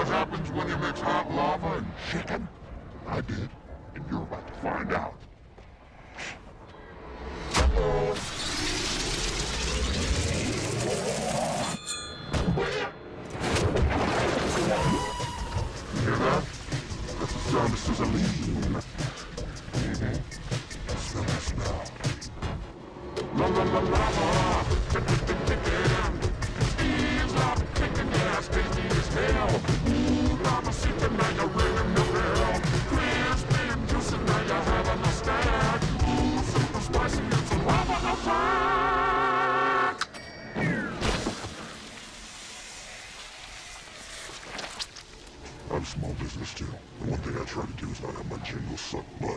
what happens when you mix hot lava and chicken? I did, and you're about to find out. You hear that? That's the sound of sizzling. Smell that smell. La la la lava. Steve's lava kicking gas, tasty as hell. Ooh, lava seeking, now you're ringing the bell. Crispy and juicy, now you're having a stack. Ooh, super spicy, it's a lava attack. I'm small business too. The one thing I try to do is not have my jingles suck butt.